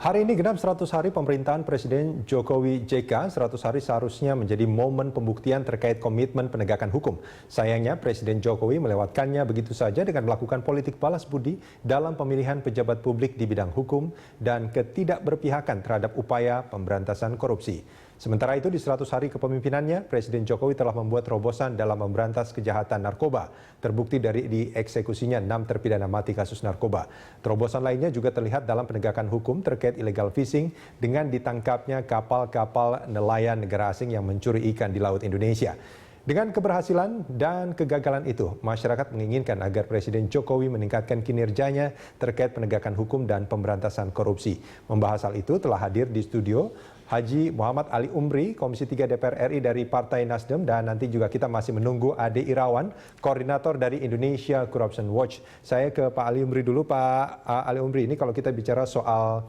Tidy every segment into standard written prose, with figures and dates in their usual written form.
Hari ini genap 100 hari pemerintahan Presiden Jokowi JK. 100 hari seharusnya menjadi momen pembuktian terkait komitmen penegakan hukum. Sayangnya Presiden Jokowi melewatkannya begitu saja dengan melakukan politik balas budi dalam pemilihan pejabat publik di bidang hukum dan ketidakberpihakan terhadap upaya pemberantasan korupsi. Sementara itu di 100 hari kepemimpinannya, Presiden Jokowi telah membuat terobosan dalam memberantas kejahatan narkoba. Terbukti dari dieksekusinya 6 terpidana mati kasus narkoba. Terobosan lainnya juga terlihat dalam penegakan hukum terkait illegal fishing dengan ditangkapnya kapal-kapal nelayan negara asing yang mencuri ikan di Laut Indonesia. Dengan keberhasilan dan kegagalan itu, masyarakat menginginkan agar Presiden Jokowi meningkatkan kinerjanya terkait penegakan hukum dan pemberantasan korupsi. Membahas hal itu telah hadir di studio Haji Muhammad Ali Umri, Komisi 3 DPR RI dari Partai Nasdem, dan nanti juga kita masih menunggu Ade Irawan, Koordinator dari Indonesia Corruption Watch. Saya ke Pak Ali Umri dulu. Pak Ali Umri, ini kalau kita bicara soal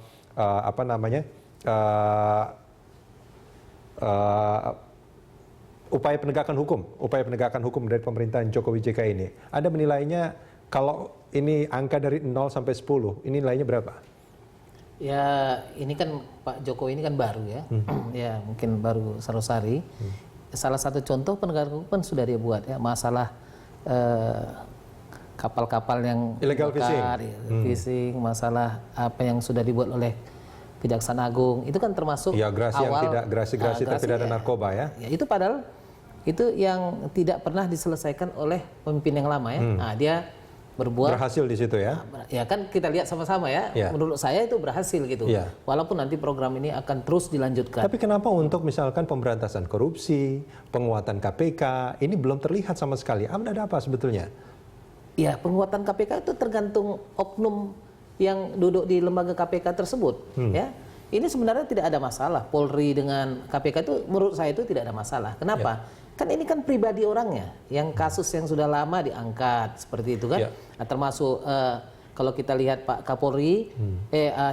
upaya penegakan hukum dari pemerintahan Jokowi JK ini, Anda menilainya kalau ini angka dari 0 sampai 10, ini nilainya berapa? Ya, ini kan Pak Jokowi ini kan baru ya, ya mungkin baru 100 hari. Salah satu contoh penegakan hukum kan sudah dia buat ya, masalah kapal-kapal yang illegal fishing, fishing, masalah apa yang sudah dibuat oleh Kejaksaan Agung, itu kan termasuk ya, gerasi yang tidak gerasi terpidana narkoba ya. Ya, itu padahal itu yang tidak pernah diselesaikan oleh pemimpin yang lama ya. Nah, dia berhasil di situ ya. Ya kan kita lihat sama-sama ya. Menurut saya itu berhasil gitu. Walaupun nanti program ini akan terus dilanjutkan. Tapi kenapa untuk misalkan pemberantasan korupsi, penguatan KPK, ini belum terlihat sama sekali? Ada apa sebetulnya? Ya, penguatan KPK itu tergantung oknum yang duduk di lembaga KPK tersebut. Ya, ini sebenarnya tidak ada masalah. Polri dengan KPK itu menurut saya itu tidak ada masalah. Kenapa? Kan ini kan pribadi orangnya, yang kasus yang sudah lama diangkat seperti itu kan. Nah, termasuk kalau kita lihat Pak Kapolri,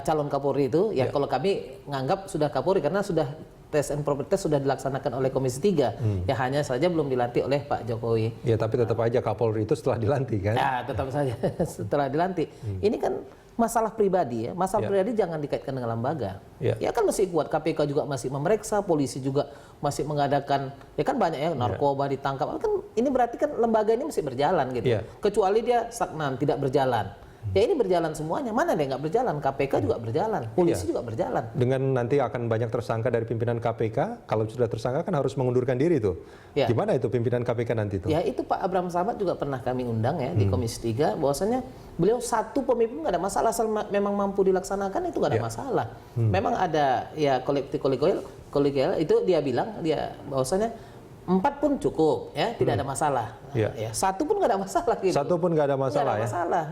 calon Kapolri itu, ya kalau kami nganggap sudah Kapolri karena sudah tes and proper test sudah dilaksanakan oleh Komisi 3. Ya hanya saja belum dilantik oleh Pak Jokowi. Ya tapi tetap aja Kapolri itu setelah dilantik kan? Ya tetap saja setelah dilantik. Ini kan masalah pribadi ya, masalah pribadi jangan dikaitkan dengan lembaga. Ya kan masih kuat, KPK juga masih memeriksa, polisi juga masih mengadakan, ya kan banyak ya narkoba ditangkap. Kan ini berarti kan lembaga ini masih berjalan gitu. Kecuali dia stagnan, tidak berjalan. Ya ini berjalan semuanya, mana dia nggak berjalan? KPK juga berjalan, polisi juga berjalan. Dengan nanti akan banyak tersangka dari pimpinan KPK, kalau sudah tersangka kan harus mengundurkan diri tuh. Gimana itu pimpinan KPK nanti tuh? Ya itu Pak Abraham Samad juga pernah kami undang ya di Komisi 3, bahwasanya beliau satu pemimpin nggak ada masalah, asal memang mampu dilaksanakan itu nggak ada masalah. Memang ada ya kolegial itu dia bilang bahwasanya 4 pun cukup ya, tidak ada masalah. Ya, 1 pun nggak ada masalah gitu. 1 pun nggak ada masalah ya.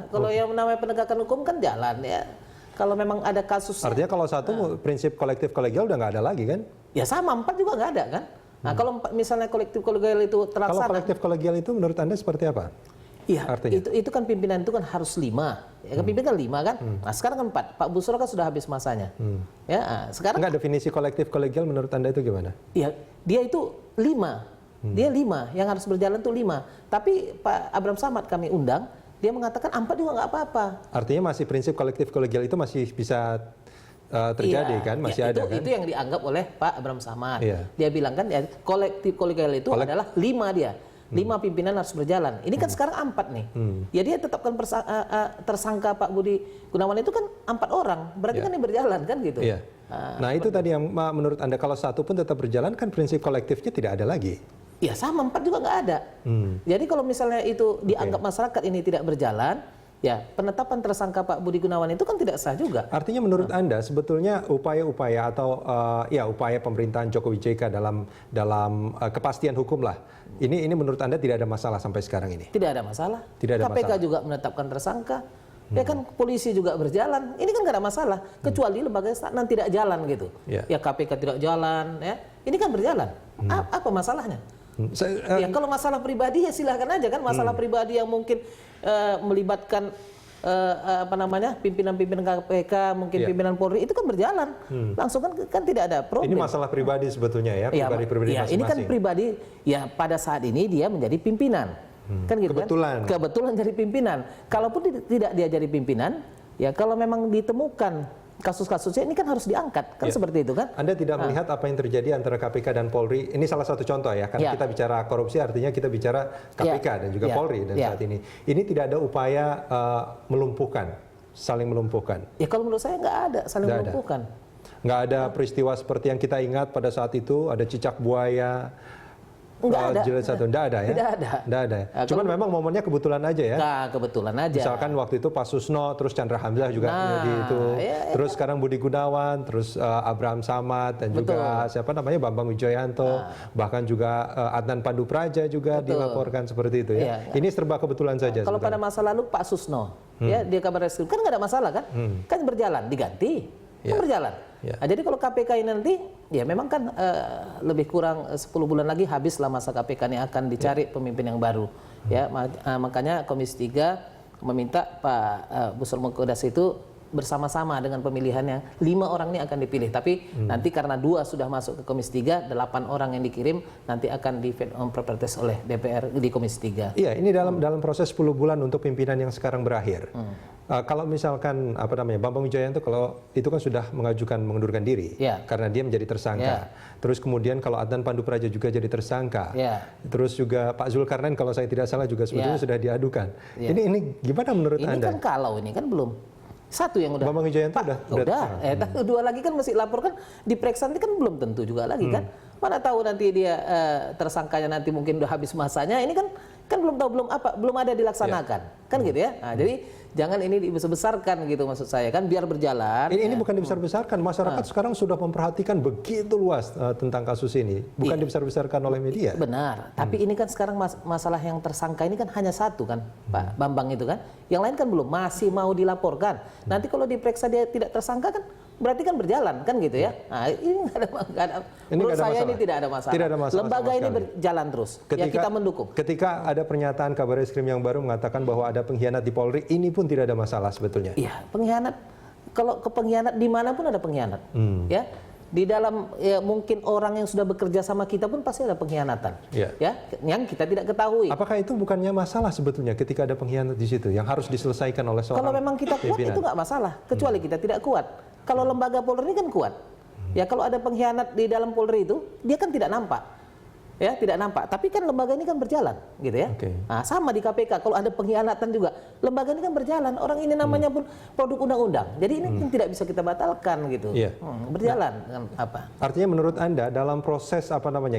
Kalau yang namanya penegakan hukum kan jalan ya. Kalau memang ada kasus. Artinya kalau 1 prinsip kolektif kolegial udah nggak ada lagi kan? Ya sama, 4 juga nggak ada kan. Nah kalau misalnya kolektif kolegial itu terlaksana. Kalau kolektif kolegial itu menurut Anda seperti apa? Iya, itu kan pimpinan itu kan harus 5. Ya kan pimpinan kan 5 kan. Nah, sekarang kan 4. Pak Busro kan sudah habis masanya. Ya, sekarang enggak, definisi kolektif kolegial menurut Anda itu gimana? Iya, dia itu 5. Dia 5, yang harus berjalan tuh 5. Tapi Pak Abraham Samad kami undang, dia mengatakan 4 juga nggak apa-apa. Artinya masih prinsip kolektif kolegial itu masih bisa terjadi kan? Masih ada kan? Itu yang dianggap oleh Pak Abraham Samad. Dia bilang kan ya, kolektif kolegial itu adalah 5 dia. 5 pimpinan harus berjalan. Ini kan sekarang 4 nih. Ya dia tetapkan tersangka Pak Budi Gunawan itu kan 4 orang. Berarti kan ini berjalan kan gitu. Nah itu tadi yang menurut Anda kalau 1 pun tetap berjalan kan prinsip kolektifnya tidak ada lagi. Ya sama, 4 juga nggak ada. Jadi kalau misalnya itu dianggap masyarakat ini tidak berjalan, ya penetapan tersangka Pak Budi Gunawan itu kan tidak sah juga. Artinya menurut Anda sebetulnya upaya-upaya atau upaya pemerintahan Jokowi JK dalam kepastian hukum lah, ini menurut Anda tidak ada masalah sampai sekarang ini? Tidak ada masalah. Tidak ada KPK masalah. juga menetapkan tersangka. Ya kan polisi juga berjalan. Ini kan nggak ada masalah. Kecuali lembaga stagnan tidak jalan gitu. Ya KPK tidak jalan. Ya ini kan berjalan. Apa masalahnya? Ya kalau masalah pribadi ya silahkan aja kan, masalah pribadi yang mungkin melibatkan pimpinan-pimpinan KPK, mungkin pimpinan Polri itu kan berjalan langsung kan tidak ada problem. Ini masalah pribadi sebetulnya ya, pribadi masing-masing. Ini kan pribadi ya, pada saat ini dia menjadi pimpinan kan gitu kebetulan jadi pimpinan. Kalaupun tidak dia jadi pimpinan, ya kalau memang ditemukan kasus-kasusnya ini kan harus diangkat, kan seperti itu kan? Anda tidak melihat apa yang terjadi antara KPK dan Polri? Ini salah satu contoh ya, karena kita bicara korupsi artinya kita bicara KPK dan juga Polri dan saat ini. Ini tidak ada upaya melumpuhkan, saling melumpuhkan. Ya kalau menurut saya nggak ada saling melumpuhkan. Nggak ada peristiwa seperti yang kita ingat pada saat itu, ada cicak buaya. Nggak ada. Jilid 1, nggak ada ya? Tidak ada. Nggak ada. Cuman memang momennya kebetulan aja ya? Nah, kebetulan aja. Misalkan waktu itu Pak Susno, terus Chandra Hamzah juga di itu. Terus sekarang Budi Gunawan, terus Abraham Samad, dan juga siapa namanya Bambang Wijoyanto. Bahkan juga Adnan Pandu Praja juga dilaporkan seperti itu ya. Ini serba kebetulan saja. Kalau pada masa lalu Pak Susno, ya dia kabar reskrim, kan nggak ada masalah kan? Kan berjalan, diganti. Kan berjalan. Nah, jadi kalau KPK ini nanti, ya memang kan lebih kurang 10 bulan lagi habislah masa KPK ini akan dicari pemimpin yang baru. Ya, makanya Komisi 3 meminta Pak Busro Mengkodas itu bersama-sama dengan pemilihan yang 5 orang ini akan dipilih. Tapi nanti karena 2 sudah masuk ke Komisi 3, 8 orang yang dikirim nanti akan di fit on proper test oleh DPR di Komisi 3. Iya, ini dalam proses 10 bulan untuk pimpinan yang sekarang berakhir. Kalau misalkan Bambang Wijoyanto kalau itu kan sudah mengajukan mengundurkan diri karena dia menjadi tersangka. Terus kemudian kalau Adnan Pandu Praja juga jadi tersangka. Terus juga Pak Zulkarnain kalau saya tidak salah juga sebetulnya sudah diadukan. Ini gimana menurut Anda? Ini kan kalau ini kan belum. Satu yang udah. Bambang Wijoyanto udah. 2 lagi kan masih laporkan diperiksa nanti kan belum tentu juga lagi kan. Mana tahu nanti dia tersangkanya nanti mungkin udah habis masanya. Ini kan belum tahu belum ada dilaksanakan. Kan gitu ya. Nah, jadi jangan ini dibesar-besarkan gitu maksud saya kan biar berjalan. Ini bukan dibesar-besarkan, masyarakat sekarang sudah memperhatikan begitu luas tentang kasus ini, bukan dibesar-besarkan oleh media. Benar, tapi ini kan sekarang masalah yang tersangka ini kan hanya satu kan, Pak Bambang itu kan. Yang lain kan belum, masih mau dilaporkan. Nanti kalau diperiksa dia tidak tersangka kan berarti kan berjalan kan gitu ya. Nah, ini nggak ada menurut saya ini tidak ada masalah. Tidak ada masalah. Lembaga ini berjalan terus. Ya kita mendukung. Ketika ada pernyataan Kabar Reskrim yang baru mengatakan bahwa ada pengkhianat di Polri, ini pun tidak ada masalah sebetulnya. Iya, pengkhianat. Kalau ke pengkhianat dimanapun ada pengkhianat. Ya, di dalam mungkin orang yang sudah bekerja sama kita pun pasti ada pengkhianatan. Ya, yang kita tidak ketahui. Apakah itu bukannya masalah sebetulnya ketika ada pengkhianat di situ yang harus diselesaikan oleh seorang Kalau memang kita kuat itu nggak masalah, kecuali kita tidak kuat. Kalau lembaga Polri ini kan kuat. Ya kalau ada pengkhianat di dalam Polri itu, dia kan tidak nampak. Ya, tidak nampak. Tapi kan lembaga ini kan berjalan, gitu ya. Nah, sama di KPK kalau ada pengkhianatan juga, lembaga ini kan berjalan. Orang ini namanya pun produk undang-undang. Jadi ini kan tidak bisa kita batalkan gitu. Berjalan dengan apa? Artinya menurut Anda dalam proses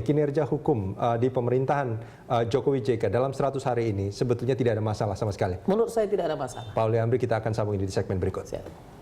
kinerja hukum di pemerintahan Jokowi JK dalam 100 hari ini sebetulnya tidak ada masalah sama sekali. Menurut saya tidak ada masalah. Pak Uli Amri, kita akan sambung ini di segmen berikut. Siap.